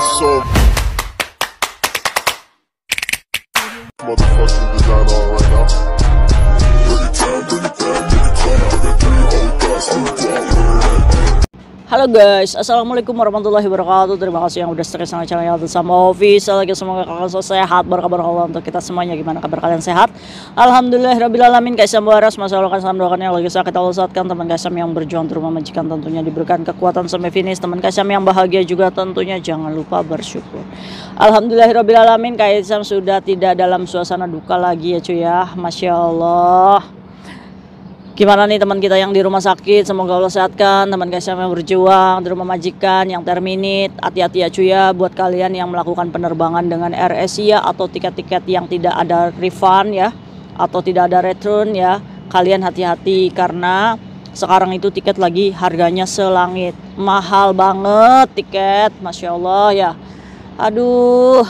so motherfucking design on right now. Bring it down, make it clap. I got 3 old guys on the block. Halo guys, assalamualaikum warahmatullahi wabarakatuh. Terima kasih yang udah setia sama channel Sama Official lagi. Semoga kalian selalu sehat, berkabar Allah untuk kita semuanya. Gimana kabar kalian, sehat? Alhamdulillahirobbilalamin. Guys yang waras, masalah kan salam doakan yang lagi sakit Allah saatkan. Teman guys yang berjuang di rumah majikan tentunya diberikan kekuatan sampai finish. Teman guys yang bahagia juga tentunya jangan lupa bersyukur. Alhamdulillahirobbilalamin. Guys sudah tidak dalam suasana duka lagi ya cuy ya. Masya Allah. Gimana nih teman kita yang di rumah sakit, semoga Allah sehatkan. Teman guys yang berjuang di rumah majikan, yang terminate, hati-hati ya cuy ya. Buat kalian yang melakukan penerbangan dengan Air Asia atau tiket-tiket yang tidak ada refund ya, atau tidak ada return ya, kalian hati-hati karena sekarang itu tiket lagi harganya selangit, mahal banget tiket, Masya Allah ya. Aduh,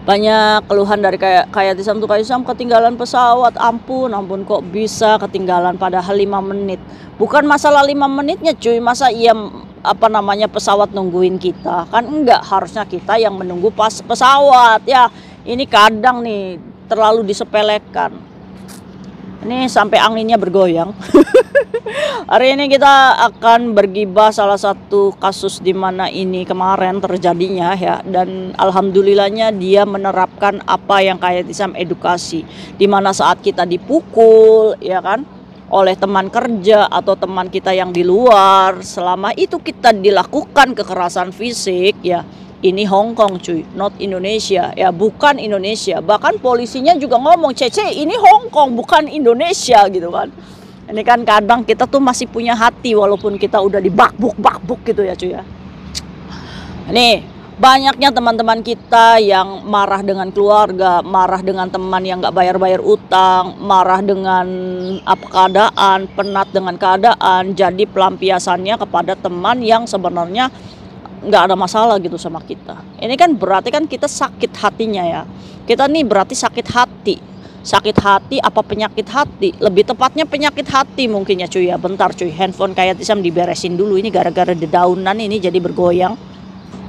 banyak keluhan dari kayak Tisam tuh, kayak Tisam ketinggalan pesawat, ampun kok bisa ketinggalan padahal 5 menit. Bukan masalah 5 menitnya cuy, masa iya pesawat nungguin kita, kan enggak, harusnya kita yang menunggu pesawat ya. Ini kadang nih terlalu disepelekan. Ini sampai anginnya bergoyang. Hari ini kita akan bergibah salah satu kasus di mana ini kemarin terjadinya ya, dan alhamdulillahnya dia menerapkan apa yang kayak Tisam edukasi, di mana saat kita dipukul ya kan oleh teman kerja atau teman kita yang di luar, selama itu kita dilakukan kekerasan fisik ya. Ini Hong Kong cuy, not Indonesia ya, bukan Indonesia. Bahkan polisinya juga ngomong, Cece ini Hong Kong bukan Indonesia gitu kan. Ini kan kadang kita tuh masih punya hati walaupun kita udah dibakbuk gitu ya cuy ya. Nih banyaknya teman-teman kita yang marah dengan keluarga, marah dengan teman yang nggak bayar utang, marah dengan keadaan, penat dengan keadaan. Jadi pelampiasannya kepada teman yang sebenarnya nggak ada masalah gitu sama kita. Ini kan berarti kan kita sakit hatinya ya. Kita nih berarti sakit hati apa penyakit hati, lebih tepatnya penyakit hati mungkin ya cuy ya. Bentar cuy, handphone kayak Tisam diberesin dulu, ini gara-gara dedaunan ini jadi bergoyang.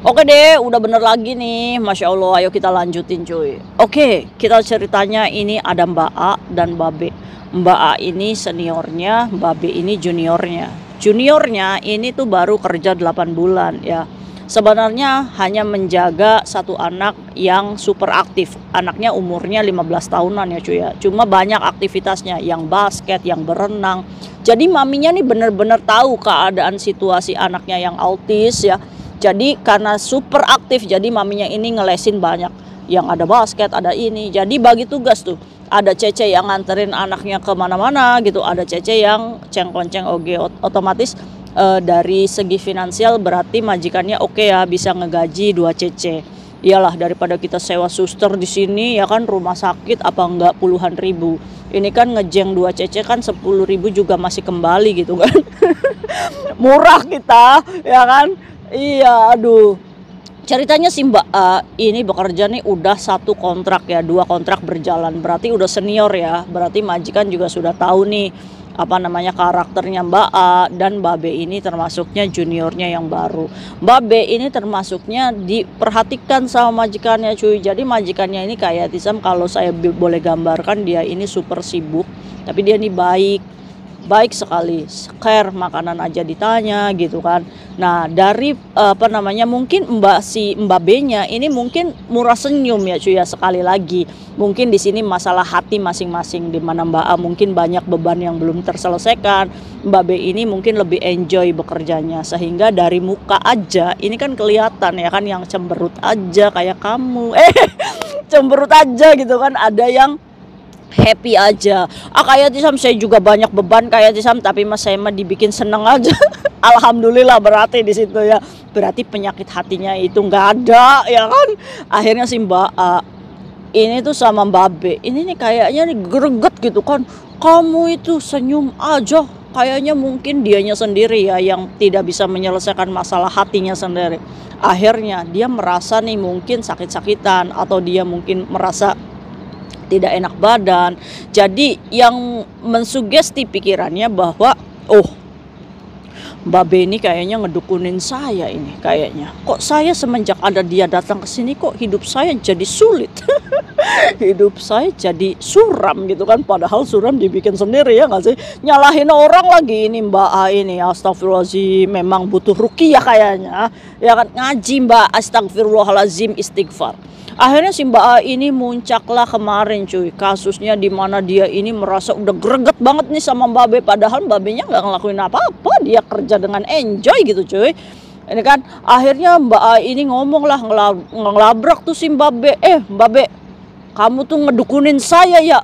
Oke deh, udah bener lagi nih, Masya Allah. Ayo kita lanjutin cuy. Oke, kita ceritanya ini ada Mbak A dan Mbak B. Mbak A ini seniornya, Mbak B ini juniornya. Juniornya ini tuh baru kerja 8 bulan ya. Sebenarnya hanya menjaga satu anak yang super aktif. Anaknya umurnya 15 tahunan ya cuy ya. Cuma banyak aktivitasnya, yang basket, yang berenang. Jadi maminya nih bener-bener tahu keadaan situasi anaknya yang autis ya. Jadi karena super aktif, jadi maminya ini ngelesin banyak. Yang ada basket, ada ini. Jadi bagi tugas tuh. Ada Cece yang nganterin anaknya kemana-mana gitu. Ada Cece yang ceng-konceng oge, otomatis dari segi finansial berarti majikannya oke ya, bisa ngegaji 2 Cece. Iyalah, daripada kita sewa suster di sini ya kan, rumah sakit apa enggak puluhan ribu. Ini kan ngejeng 2 Cece kan 10.000 juga masih kembali gitu kan. Murah kita ya kan. Iya, aduh. Ceritanya si Mbak A ini bekerja nih udah 1 kontrak ya, 2 kontrak berjalan, berarti udah senior ya. Berarti majikan juga sudah tahu nih karakternya Mbak A, dan Mbak B ini termasuknya juniornya yang baru. Mbak B ini termasuknya diperhatikan sama majikannya cuy. Jadi majikannya ini kayak Tisam, kalau saya boleh gambarkan, dia ini super sibuk, tapi dia ini baik sekali, care, makanan aja ditanya gitu kan. Nah dari mungkin Mbak B-nya ini mungkin murah senyum ya cuy ya. Sekali lagi mungkin di sini masalah hati masing-masing, di mana Mbak A mungkin banyak beban yang belum terselesaikan. Mbak B ini mungkin lebih enjoy bekerjanya, sehingga dari muka aja ini kan kelihatan ya kan, yang cemberut aja kayak kamu, cemberut aja gitu kan, ada yang happy aja. Kayak Tisam saya juga banyak beban kayak Tisam, tapi mas saya mah dibikin seneng aja. Alhamdulillah, berarti di situ ya. Berarti penyakit hatinya itu nggak ada ya kan. Akhirnya si Mbak A ini tuh sama Mbak B ini nih kayaknya nih greget gitu kan. Kamu itu senyum aja. Kayaknya mungkin dianya sendiri ya yang tidak bisa menyelesaikan masalah hatinya sendiri. Akhirnya dia merasa nih mungkin sakit-sakitan, atau dia mungkin merasa tidak enak badan. Jadi yang mensugesti pikirannya bahwa Mbak B ini kayaknya ngedukunin saya ini kayaknya. Kok saya semenjak ada dia datang ke sini kok hidup saya jadi sulit. Hidup saya jadi suram gitu kan, padahal suram dibikin sendiri ya nggak sih? Nyalahin orang lagi ini Mbak A ini, astagfirullahaladzim, memang butuh ruqyah kayaknya. Ya kan, ngaji Mbak, astagfirullahaladzim, istighfar. Akhirnya si Mbak A ini muncaklah kemarin cuy, kasusnya di mana dia ini merasa udah greget banget nih sama Mbak B, padahal Mbak B-nya nggak ngelakuin apa-apa, dia kerja dengan enjoy gitu cuy. Ini kan akhirnya Mbak A ini ngomong lah, ngelabrak tuh si Mbak B, Mbak B, kamu tuh ngedukunin saya ya.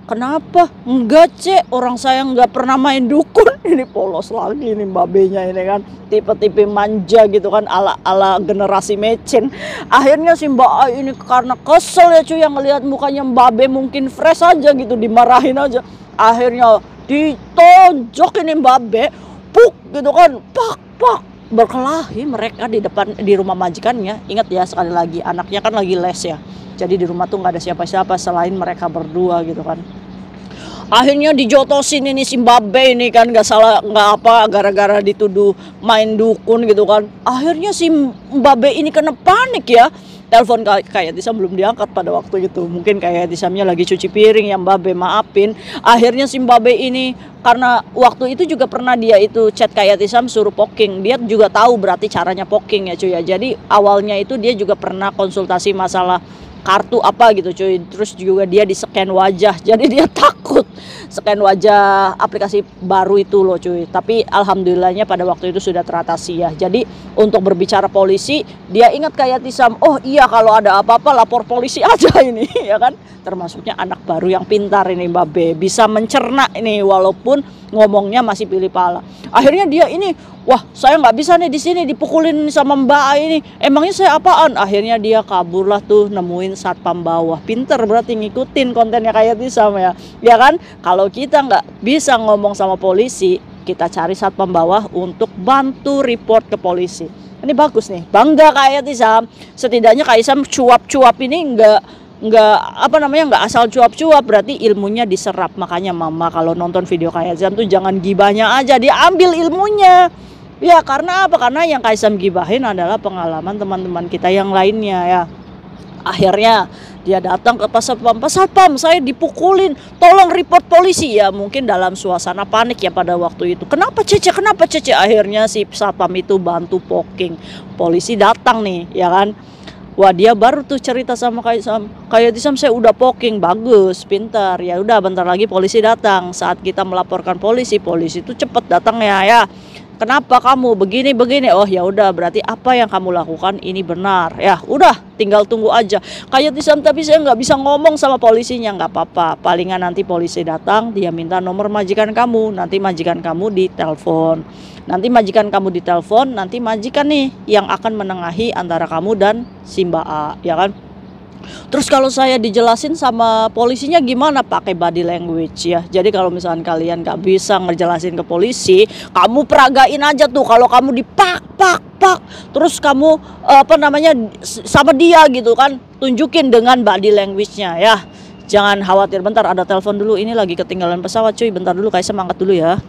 Kenapa? Enggak cek, orang saya nggak pernah main dukun. Ini polos lagi nih Mbak B-nya ini kan, tipe-tipe manja gitu kan, ala generasi mecin. Akhirnya si Mbak A ini karena kesel ya cuy, yang ngelihat mukanya Mbak B mungkin fresh aja gitu, dimarahin aja. Akhirnya ditonjok ini Mbak B, puk gitu kan, pak. Berkelahi mereka di rumah majikannya. Ingat ya, sekali lagi anaknya kan lagi les ya, jadi di rumah tuh nggak ada siapa-siapa selain mereka berdua gitu kan. Akhirnya dijotosin ini si Mbak B ini kan, nggak salah nggak apa, gara-gara dituduh main dukun gitu kan. Akhirnya si Mbak B ini kena panik ya, telepon kayak Tisam belum diangkat pada waktu itu, mungkin kayak Tisamnya lagi cuci piring ya, Mbak B maafin. Akhirnya si Mbak B ini, karena waktu itu juga pernah dia itu chat kayak Tisam suruh poking, dia juga tahu berarti caranya poking ya cuy ya. Jadi awalnya itu dia juga pernah konsultasi masalah kartu apa gitu cuy, terus juga dia di scan wajah, jadi dia takut scan wajah aplikasi baru itu loh cuy. Tapi alhamdulillahnya pada waktu itu sudah teratasi ya. Jadi untuk berbicara polisi, dia ingat kayak Tisam, oh iya kalau ada apa-apa lapor polisi aja ini ya kan. Termasuknya anak baru yang pintar ini Mbak B, bisa mencerna ini walaupun ngomongnya masih pilih pala. Akhirnya dia ini, wah saya nggak bisa nih di sini dipukulin sama Mbak A ini, emangnya saya apaan? Akhirnya dia kabur lah tuh, nemuin satpam bawah. Pinter berarti ngikutin kontennya kayak Tisam ya, ya kan? Kalau kita nggak bisa ngomong sama polisi, kita cari satpam bawah untuk bantu report ke polisi. Ini bagus nih, bangga kayak Tisam. Setidaknya kayak Tisam cuap-cuap ini nggak asal cuap-cuap, berarti ilmunya diserap. Makanya mama kalau nonton video kayak Tisam tuh jangan gibahnya aja, diambil ilmunya. Ya karena apa? Karena yang Kaisam gibahin adalah pengalaman teman-teman kita yang lainnya ya. Akhirnya dia datang ke Satpam, saya dipukulin, tolong report polisi ya. Mungkin dalam suasana panik ya pada waktu itu. Kenapa Cece? Akhirnya si Satpam itu bantu poking. Polisi datang nih ya kan. Wah dia baru tuh cerita sama kayak Tisam, saya udah poking, bagus, pintar. Ya udah bentar lagi polisi datang. Saat kita melaporkan polisi itu cepet datang ya. Kenapa kamu begini? Oh ya udah, berarti apa yang kamu lakukan ini benar. Ya udah, tinggal tunggu aja. Kayak Tisam, tapi saya nggak bisa ngomong sama polisinya. Nggak apa-apa, palingan nanti polisi datang, dia minta nomor majikan kamu. Nanti majikan kamu ditelepon. Nanti majikan nih yang akan menengahi antara kamu dan si Mbak A, ya kan? Terus kalau saya dijelasin sama polisinya gimana? Pakai body language ya. Jadi kalau misalkan kalian gak bisa ngejelasin ke polisi, kamu peragain aja tuh kalau kamu dipak. Terus kamu sama dia gitu kan. Tunjukin dengan body language-nya ya. Jangan khawatir, bentar ada telepon dulu, ini lagi ketinggalan pesawat cuy. Bentar dulu, kayak semangat dulu ya.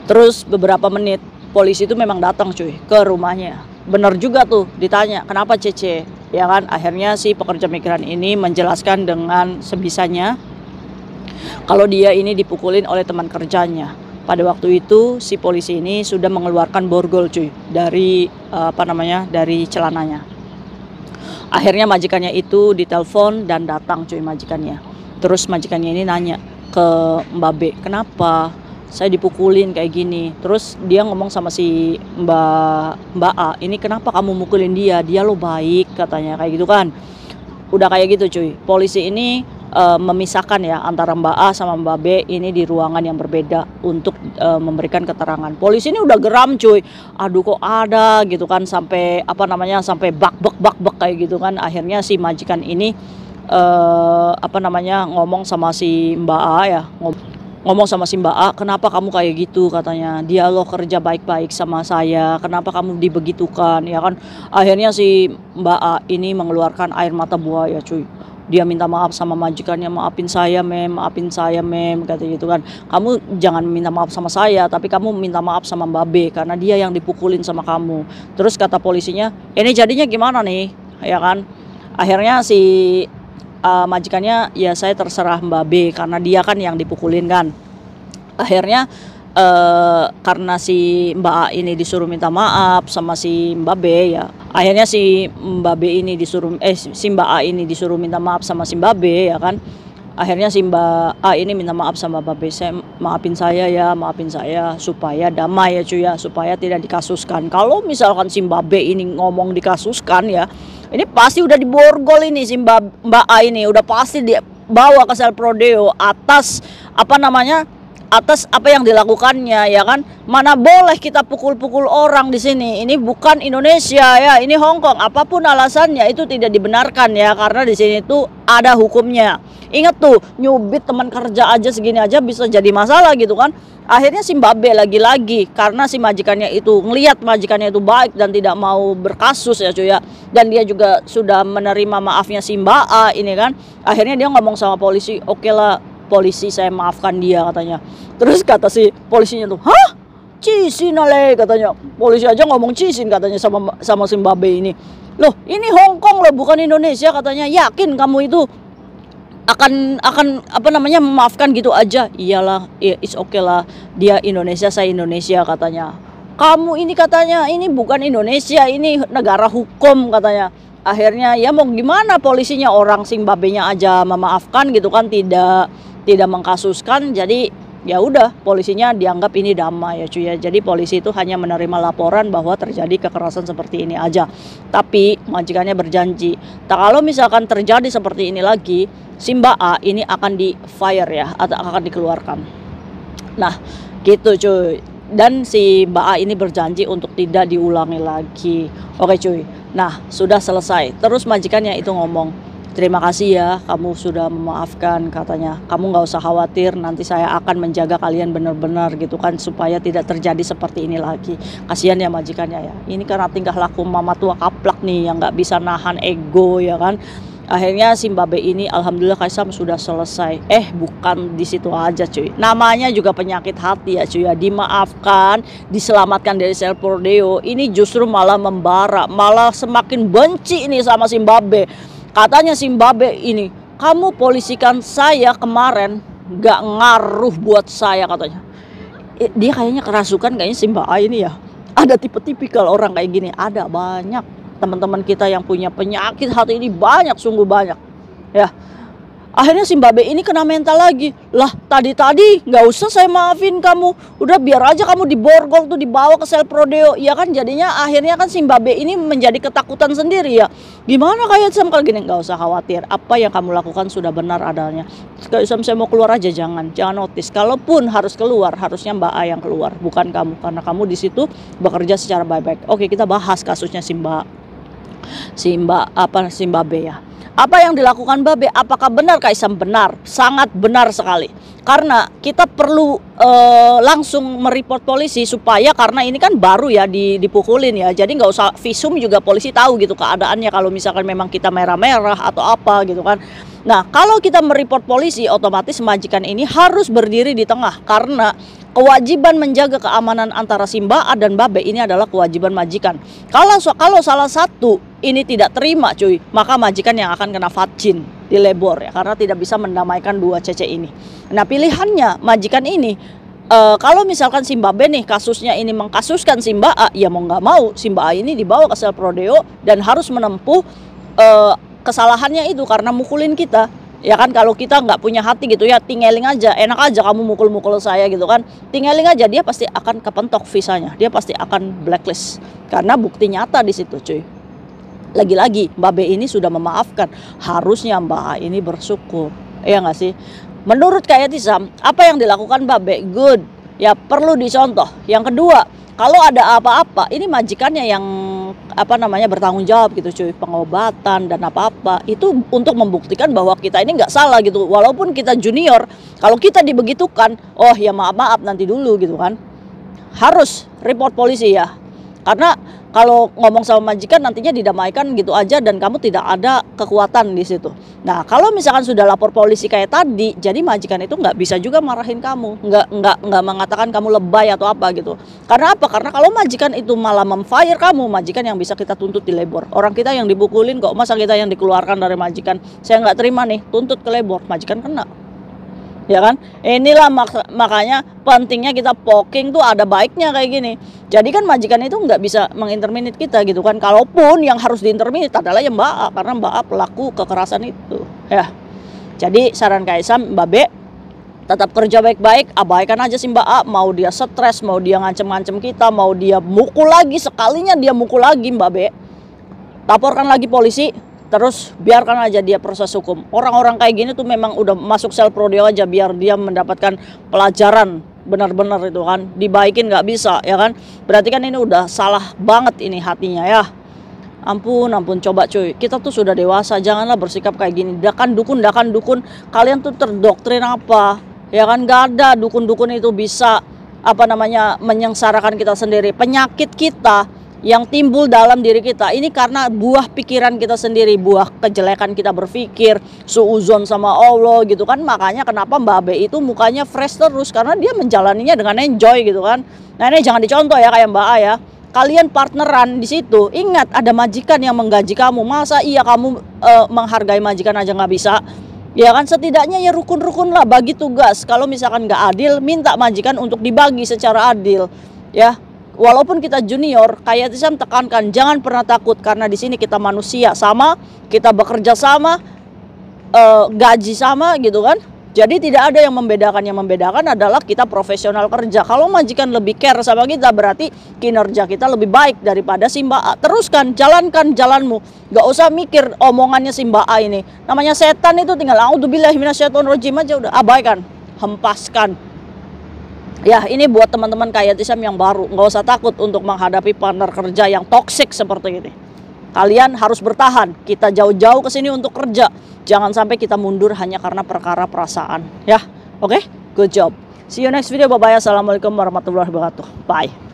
Terus beberapa menit polisi itu memang datang cuy ke rumahnya. Bener juga tuh ditanya, kenapa Cece? Ya kan, akhirnya si pekerja migran ini menjelaskan dengan sebisanya kalau dia ini dipukulin oleh teman kerjanya. Pada waktu itu si polisi ini sudah mengeluarkan borgol cuy dari dari celananya. Akhirnya majikannya itu ditelepon dan datang cuy majikannya. Terus majikannya ini nanya ke Mbak B, kenapa saya dipukulin kayak gini? Terus dia ngomong sama si Mbak A, ini kenapa kamu mukulin dia? Dia lo baik katanya, kayak gitu kan. Udah kayak gitu cuy. Polisi ini memisahkan ya antara Mbak A sama Mbak B ini di ruangan yang berbeda untuk memberikan keterangan. Polisi ini udah geram cuy. Aduh kok ada gitu kan, sampai sampai bak kayak gitu kan. Akhirnya si majikan ini ngomong sama si Mbak A ya. Ngomong sama si Mbak A, kenapa kamu kayak gitu katanya, dia lo kerja baik-baik sama saya, kenapa kamu dibegitukan ya kan. Akhirnya si Mbak A ini mengeluarkan air mata buaya cuy. dia minta maaf sama majikannya, maafin saya mem, kata gitu kan. Kamu jangan minta maaf sama saya, tapi kamu minta maaf sama Mbak B karena dia yang dipukulin sama kamu. Terus kata polisinya, ini jadinya gimana nih, ya kan? Akhirnya si majikannya, ya saya terserah Mbak B karena dia kan yang dipukulin kan. Akhirnya karena si Mbak A ini disuruh minta maaf sama si Mbak B, ya akhirnya si Mbak B ini disuruh si Mbak A ini disuruh minta maaf sama si Mbak B, ya kan. Akhirnya si Mbak A ini minta maaf sama Mbak B, maafin saya supaya damai ya cuy ya, supaya tidak dikasuskan. Kalau misalkan si Mbak B ini ngomong dikasuskan ya, ini pasti udah diborgol ini si Mbak A ini, udah pasti dibawa ke sel prodeo atas atas apa yang dilakukannya, ya kan. Mana boleh kita pukul-pukul orang di sini. Ini bukan Indonesia ya, ini Hong Kong. Apapun alasannya itu tidak dibenarkan ya, karena di sini tuh ada hukumnya. Ingat tuh, nyubit teman kerja aja segini aja bisa jadi masalah gitu kan. Akhirnya si Mbak B lagi-lagi karena si majikannya itu ngelihat majikannya itu baik dan tidak mau berkasus ya cuy ya. Dan dia juga sudah menerima maafnya si Mbak A ini kan. Akhirnya dia ngomong sama polisi, "Oke lah polisi, saya maafkan dia," katanya. Terus kata si polisinya tuh, "Hah? Cisin ale," katanya. Polisi aja ngomong cisin katanya sama si Mbak B ini. "Loh, ini Hong Kong loh, bukan Indonesia," katanya. "Yakin kamu itu akan memaafkan gitu aja?" "Iyalah, it's okay lah. Dia Indonesia, saya Indonesia," katanya. "Kamu ini," katanya, "ini bukan Indonesia, ini negara hukum," katanya. Akhirnya ya mau gimana, polisinya orang si Mbak B-nya aja memaafkan gitu kan, tidak mengkasuskan. Jadi ya udah, polisinya dianggap ini damai ya cuy ya. Jadi polisi itu hanya menerima laporan bahwa terjadi kekerasan seperti ini aja. Tapi majikannya berjanji, kalau misalkan terjadi seperti ini lagi, si Mbak A ini akan di fire ya, atau akan dikeluarkan. Nah gitu cuy. Dan si Mbak A ini berjanji untuk tidak diulangi lagi. Oke cuy. Nah sudah selesai. Terus majikannya itu ngomong, "Terima kasih ya, kamu sudah memaafkan," katanya. "Kamu nggak usah khawatir, nanti saya akan menjaga kalian benar-benar gitu kan, supaya tidak terjadi seperti ini lagi." Kasihan ya majikannya ya. Ini karena tingkah laku mama tua kaplak nih yang nggak bisa nahan ego ya kan. Akhirnya si Mbak B ini alhamdulillah Kaisam sudah selesai. Bukan di situ aja cuy. Namanya juga penyakit hati ya cuy ya. Dimaafkan, diselamatkan dari sel prodeo, ini justru malah membara, malah semakin benci nih sama si Mbak B. Katanya si Mbak B ini, "Kamu polisikan saya kemarin gak ngaruh buat saya," katanya. Dia kayaknya kerasukan kayaknya si Mbak A ini ya. Ada tipe-tipikal orang kayak gini, ada banyak. Teman-teman kita yang punya penyakit hati ini banyak, sungguh banyak ya. Akhirnya si Mbak B ini kena mental lagi. "Lah tadi nggak usah saya maafin kamu, udah biar aja kamu diborgol tuh, dibawa ke sel prodeo," ya kan. Jadinya akhirnya kan si Mbak B ini menjadi ketakutan sendiri ya. Gimana kayak Sam kalau gini? "Nggak usah khawatir, apa yang kamu lakukan sudah benar adanya. Kayak Sam, saya mau keluar aja, jangan notice. Kalaupun harus keluar, harusnya Mbak A yang keluar, bukan kamu, karena kamu di situ bekerja secara baik-baik." Oke, kita bahas kasusnya si Mbak B ya. Apa yang dilakukan Mbak B? Apakah benar Kaisam? Benar, sangat benar sekali. Karena kita perlu langsung mereport polisi supaya, karena ini kan baru ya dipukulin ya. Jadi nggak usah visum juga polisi tahu gitu keadaannya kalau misalkan memang kita merah-merah atau apa gitu kan. Nah kalau kita mereport polisi, otomatis majikan ini harus berdiri di tengah, karena kewajiban menjaga keamanan antara si Mbak A dan Mbak B ini adalah kewajiban majikan. Kalau salah satu ini tidak terima cuy, maka majikan yang akan kena fatjin, dilebor ya, karena tidak bisa mendamaikan dua cece ini. Nah pilihannya majikan ini, kalau misalkan si Mbak B nih kasusnya ini mengkasuskan si Mbak A, ya mau nggak mau si Mbak A ini dibawa ke sel prodeo dan harus menempuh kesalahannya itu karena mukulin kita. Ya kan, kalau kita nggak punya hati gitu ya, tinggalin aja, enak aja kamu mukul-mukul saya gitu kan, tinggalin aja, dia pasti akan kepentok visanya, dia pasti akan blacklist karena bukti nyata di situ cuy. Lagi-lagi Mbak B ini sudah memaafkan, harusnya Mbak A ini bersyukur, ya nggak sih? Menurut Kak Tisam, apa yang dilakukan Mbak B good ya, perlu dicontoh. Yang kedua, kalau ada apa-apa, ini majikannya yang bertanggung jawab gitu cuy, pengobatan dan apa-apa itu untuk membuktikan bahwa kita ini nggak salah gitu. Walaupun kita junior, kalau kita dibegitukan, oh ya maaf nanti dulu gitu kan, harus report polisi ya. Karena kalau ngomong sama majikan nantinya didamaikan gitu aja dan kamu tidak ada kekuatan di situ. Nah, kalau misalkan sudah lapor polisi kayak tadi, jadi majikan itu nggak bisa juga marahin kamu, nggak mengatakan kamu lebay atau apa gitu. Karena apa? Karena kalau majikan itu malah memfire kamu, majikan yang bisa kita tuntut di labor. Orang kita yang dibukulin kok, masa kita yang dikeluarkan dari majikan? Saya nggak terima nih, tuntut ke labor, majikan kena. Ya kan, inilah makanya pentingnya kita poking tuh ada baiknya kayak gini. Jadi kan majikan itu nggak bisa menginterminate kita gitu kan. Kalaupun yang harus diinterminate adalah yang Mbak A, karena Mbak A pelaku kekerasan itu ya. Jadi saran Kaisam, Mbak B, tetap kerja baik-baik, abaikan aja si Mbak A. Mau dia stres, mau dia ngancem-ngancem kita, mau dia mukul lagi, sekalinya dia mukul lagi Mbak B, laporkan lagi polisi. Terus biarkan aja dia proses hukum. Orang-orang kayak gini tuh memang udah masuk sel prodeo aja biar dia mendapatkan pelajaran benar-benar itu kan. Dibaikin nggak bisa ya kan. Berarti kan ini udah salah banget ini hatinya ya. Ampun, coba cuy. Kita tuh sudah dewasa, janganlah bersikap kayak gini. Dakan dukun. Kalian tuh terdoktrin apa? Ya kan, nggak ada dukun-dukun itu bisa apa namanya menyengsarakan kita sendiri. Penyakit kita yang timbul dalam diri kita ini karena buah pikiran kita sendiri, buah kejelekan kita berpikir, suuzon sama Allah gitu kan. Makanya kenapa Mbak B itu mukanya fresh terus, karena dia menjalaninya dengan enjoy gitu kan. Nah ini jangan dicontoh ya kayak Mbak A ya. Kalian partneran di situ, ingat ada majikan yang menggaji kamu. Masa iya kamu menghargai majikan aja nggak bisa? Ya kan, setidaknya ya rukun-rukun lah bagi tugas. Kalau misalkan nggak adil, minta majikan untuk dibagi secara adil ya. Walaupun kita junior, kayak Isam tekankan jangan pernah takut, karena di sini kita manusia sama, kita bekerja sama, gaji sama gitu kan. Jadi tidak ada yang membedakan. Yang membedakan adalah kita profesional kerja. Kalau majikan lebih care sama kita, berarti kinerja kita lebih baik daripada si Mbak A. Teruskan, jalankan jalanmu. Gak usah mikir omongannya si Mbak A ini. Namanya setan itu tinggal a'udzubillahi minasyaitonirrajim aja udah, abaikan, hempaskan. Ya ini buat teman-teman kayak Tisam yang baru, nggak usah takut untuk menghadapi partner kerja yang toksik seperti ini. Kalian harus bertahan, kita jauh-jauh ke sini untuk kerja. Jangan sampai kita mundur hanya karena perkara perasaan. Ya, oke? Good job. See you next video, bye-bye. Assalamualaikum warahmatullahi wabarakatuh. Bye.